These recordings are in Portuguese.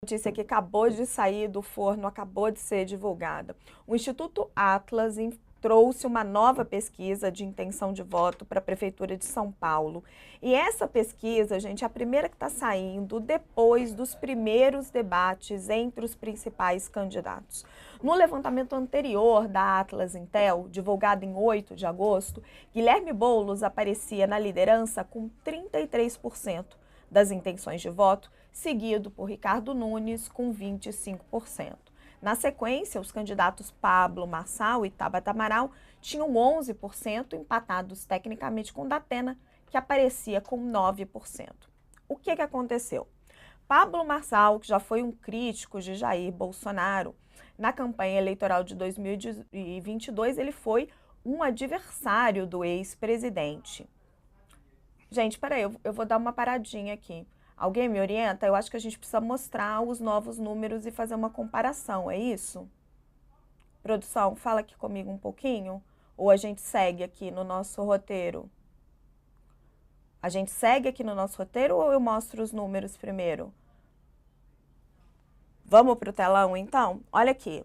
Notícia que acabou de sair do forno, acabou de ser divulgada. O Instituto Atlas trouxe uma nova pesquisa de intenção de voto para a Prefeitura de São Paulo. E essa pesquisa, gente, é a primeira que está saindo depois dos primeiros debates entre os principais candidatos. No levantamento anterior da Atlas Intel, divulgado em 8 de agosto, Guilherme Boulos aparecia na liderança com 33% das intenções de voto, seguido por Ricardo Nunes com 25%. Na sequência, os candidatos Pablo Marçal e Tabata Amaral tinham 11%, empatados tecnicamente com Datena, que aparecia com 9%. O que aconteceu? Pablo Marçal, que já foi um crítico de Jair Bolsonaro, na campanha eleitoral de 2022, ele foi um adversário do ex-presidente. Gente, peraí, eu vou dar uma paradinha aqui. Alguém me orienta? Eu acho que a gente precisa mostrar os novos números e fazer uma comparação, é isso? Produção, fala aqui comigo um pouquinho. Ou a gente segue aqui no nosso roteiro? A gente segue aqui no nosso roteiro ou eu mostro os números primeiro? Vamos para o telão, então? Olha aqui.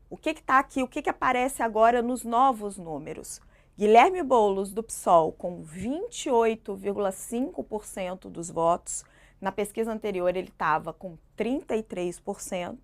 O que está aqui? O que aparece agora nos novos números? Guilherme Boulos, do PSOL, com 28,5% dos votos. Na pesquisa anterior, ele estava com 33%.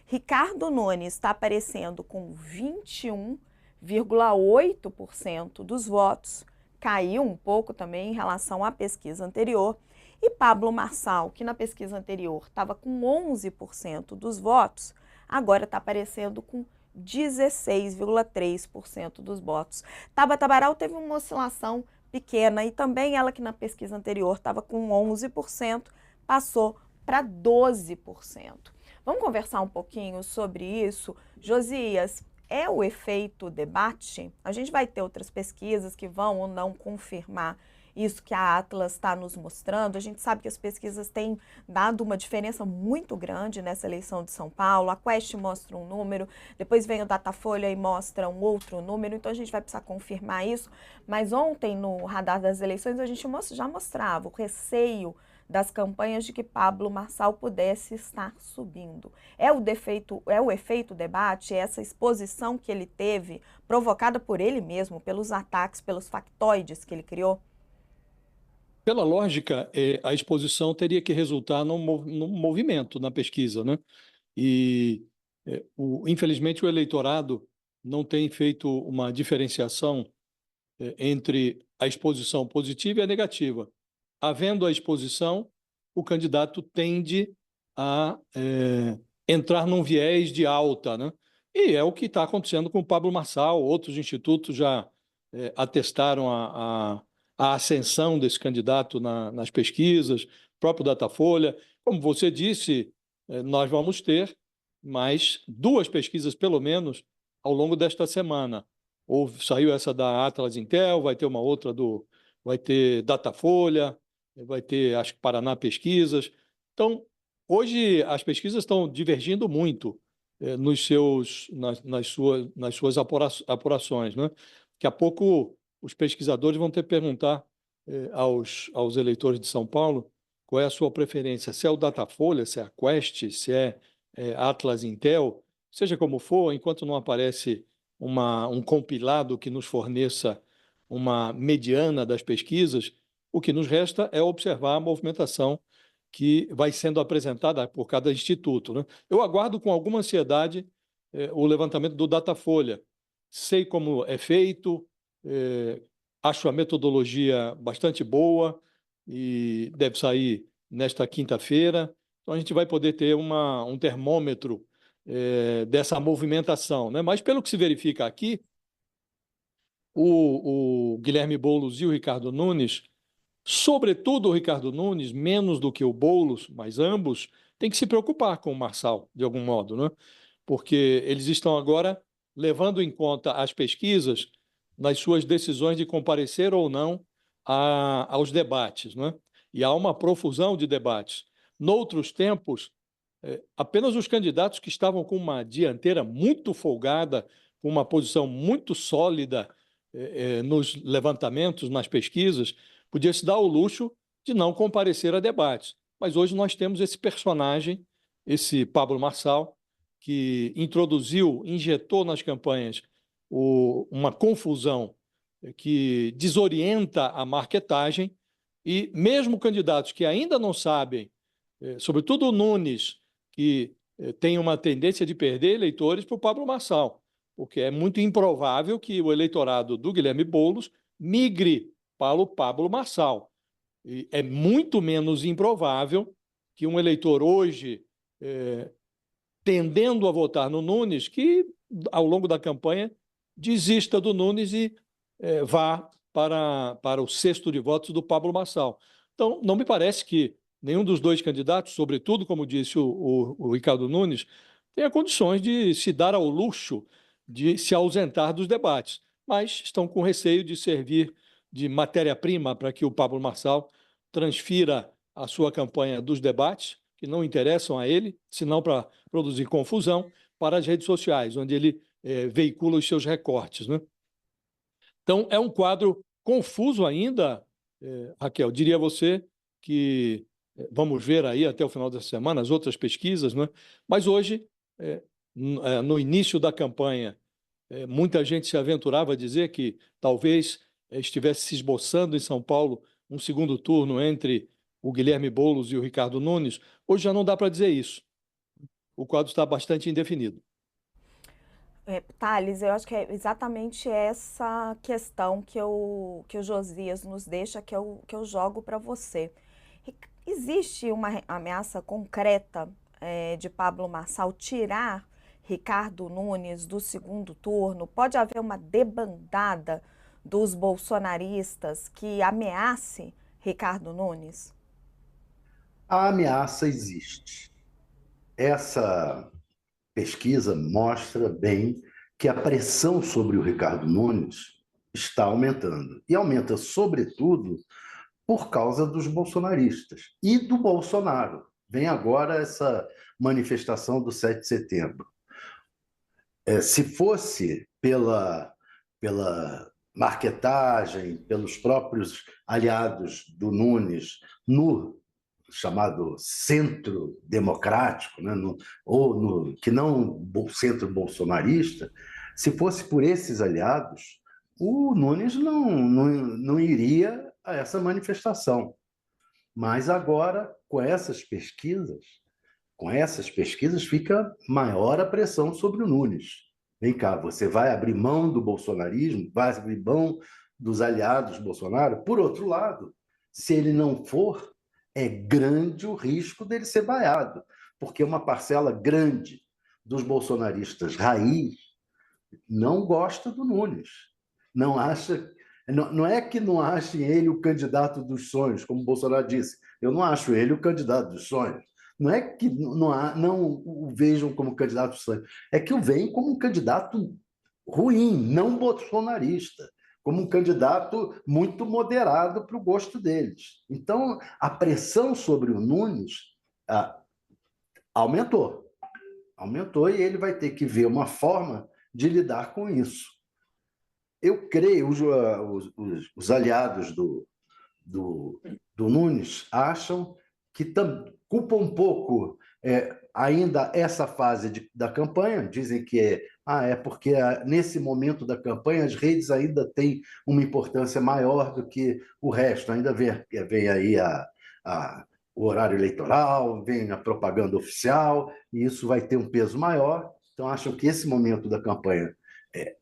Ricardo Nunes está aparecendo com 21,8% dos votos. Caiu um pouco também em relação à pesquisa anterior. E Pablo Marçal, que na pesquisa anterior estava com 11% dos votos, agora está aparecendo com 16,3% dos votos. Tabata Amaral teve uma oscilação pequena e também ela que na pesquisa anterior estava com 11%, passou para 12%. Vamos conversar um pouquinho sobre isso? Josias, é o efeito debate? A gente vai ter outras pesquisas que vão ou não confirmar isso que a Atlas está nos mostrando. A gente sabe que as pesquisas têm dado uma diferença muito grande nessa eleição de São Paulo. A Quest mostra um número, depois vem o Datafolha e mostra um outro número, então a gente vai precisar confirmar isso. Mas ontem, no radar das eleições, a gente já mostrava o receio das campanhas de que Pablo Marçal pudesse estar subindo. É o efeito debate, essa exposição que ele teve, provocada por ele mesmo, pelos ataques, pelos factoides que ele criou? Pela lógica, a exposição teria que resultar num movimento na pesquisa, né? E, infelizmente, o eleitorado não tem feito uma diferenciação entre a exposição positiva e a negativa. Havendo a exposição, o candidato tende a entrar num viés de alta, né? E é o que está acontecendo com o Pablo Marçal. Outros institutos já atestaram a ascensão desse candidato nas pesquisas, próprio Datafolha. Como você disse, nós vamos ter mais duas pesquisas, pelo menos, ao longo desta semana. Saiu essa da Atlas Intel, vai ter uma outra vai ter Datafolha, vai ter, acho que, Paraná Pesquisas. Então, hoje as pesquisas estão divergindo muito nas suas apurações, né? Daqui a pouco os pesquisadores vão ter que perguntar aos eleitores de São Paulo qual é a sua preferência, se é o Datafolha, se é a Quest, se é Atlas Intel, seja como for, enquanto não aparece um compilado que nos forneça uma mediana das pesquisas, o que nos resta é observar a movimentação que vai sendo apresentada por cada instituto, né? Eu aguardo com alguma ansiedade o levantamento do Datafolha. Sei como é feito, acho a metodologia bastante boa e deve sair nesta quinta-feira. Então, a gente vai poder ter um termômetro dessa movimentação, né? Mas, pelo que se verifica aqui, o Guilherme Boulos e o Ricardo Nunes, sobretudo o Ricardo Nunes, menos do que o Boulos, mas ambos, têm que se preocupar com o Marçal, de algum modo, né? Porque eles estão agora levando em conta as pesquisas nas suas decisões de comparecer ou não aos debates, né? E há uma profusão de debates. Noutros tempos, apenas os candidatos que estavam com uma dianteira muito folgada, com uma posição muito sólida nos levantamentos, nas pesquisas, podia se dar o luxo de não comparecer a debates. Mas hoje nós temos esse personagem esse Pablo Marçal, que injetou nas campanhas uma confusão que desorienta a marketagem, e mesmo candidatos que ainda não sabem, sobretudo o Nunes, que tem uma tendência de perder eleitores para o Pablo Marçal, porque é muito improvável que o eleitorado do Guilherme Boulos migre para o Pablo Marçal. E é muito menos improvável que um eleitor hoje, tendendo a votar no Nunes, que ao longo da campanha desista do Nunes e vá para o cesto de votos do Pablo Marçal. Então, não me parece que nenhum dos dois candidatos, sobretudo, como disse o Ricardo Nunes, tenha condições de se dar ao luxo de se ausentar dos debates, mas estão com receio de servir de matéria-prima para que o Pablo Marçal transfira a sua campanha dos debates, que não interessam a ele, senão para produzir confusão, para as redes sociais, onde ele veicula os seus recortes, né? Então, é um quadro confuso ainda, Raquel. Diria você que vamos ver aí até o final da semana as outras pesquisas, né? Mas hoje, no início da campanha, muita gente se aventurava a dizer que talvez estivesse se esboçando em São Paulo um segundo turno entre o Guilherme Boulos e o Ricardo Nunes. Hoje já não dá para dizer isso. O quadro está bastante indefinido. Thales, eu acho que é exatamente essa questão que o Josias nos deixa, que eu jogo para você. Existe uma ameaça concreta de Pablo Marçal tirar Ricardo Nunes do segundo turno? Pode haver uma debandada dos bolsonaristas que ameace Ricardo Nunes? A ameaça existe. Essa pesquisa mostra bem que a pressão sobre o Ricardo Nunes está aumentando. E aumenta, sobretudo, por causa dos bolsonaristas e do Bolsonaro. Vem agora essa manifestação do 7 de setembro. Se fosse pela marketagem, pelos próprios aliados do Nunes no chamado centro democrático, né, que não centro bolsonarista, se fosse por esses aliados, o Nunes não iria a essa manifestação. Mas agora, com essas pesquisas fica maior a pressão sobre o Nunes. Vem cá, você vai abrir mão do bolsonarismo? Vai abrir mão dos aliados do Bolsonaro? Por outro lado, se ele não for, é grande o risco dele ser vaiado, porque uma parcela grande dos bolsonaristas raiz não gosta do Nunes. Não é que não achem ele o candidato dos sonhos, como o Bolsonaro disse. Eu não acho ele o candidato dos sonhos. Não é que não o vejam como candidato dos sonhos, é que o veem como um candidato ruim, não bolsonarista, como um candidato muito moderado para o gosto deles. Então, a pressão sobre o Nunes aumentou. Aumentou e ele vai ter que ver uma forma de lidar com isso. Eu creio, os aliados do Nunes acham que culpam um pouco ainda essa fase da campanha, dizem que é porque nesse momento da campanha as redes ainda têm uma importância maior do que o resto, ainda vem aí o horário eleitoral, vem a propaganda oficial, e isso vai ter um peso maior, então acham que esse momento da campanha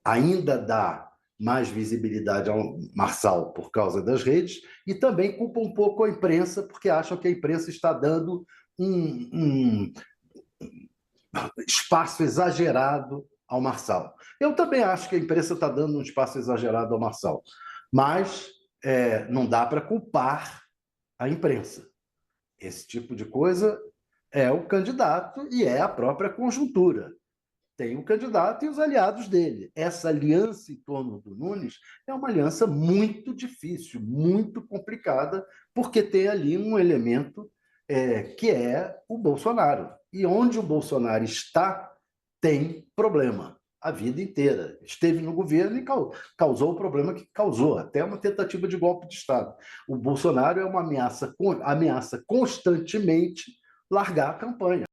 ainda dá mais visibilidade ao Marçal por causa das redes, e também culpam um pouco a imprensa, porque acham que a imprensa está dando um espaço exagerado ao Marçal. Eu também acho que a imprensa está dando um espaço exagerado ao Marçal, mas não dá para culpar a imprensa. Esse tipo de coisa é o candidato e é a própria conjuntura. Tem o candidato e os aliados dele. Essa aliança em torno do Nunes é uma aliança muito difícil, muito complicada, porque tem ali um elemento que é o Bolsonaro. E onde o Bolsonaro está, tem problema a vida inteira. Esteve no governo e causou o problema que causou, até uma tentativa de golpe de Estado. O Bolsonaro é uma ameaça constantemente largar a campanha.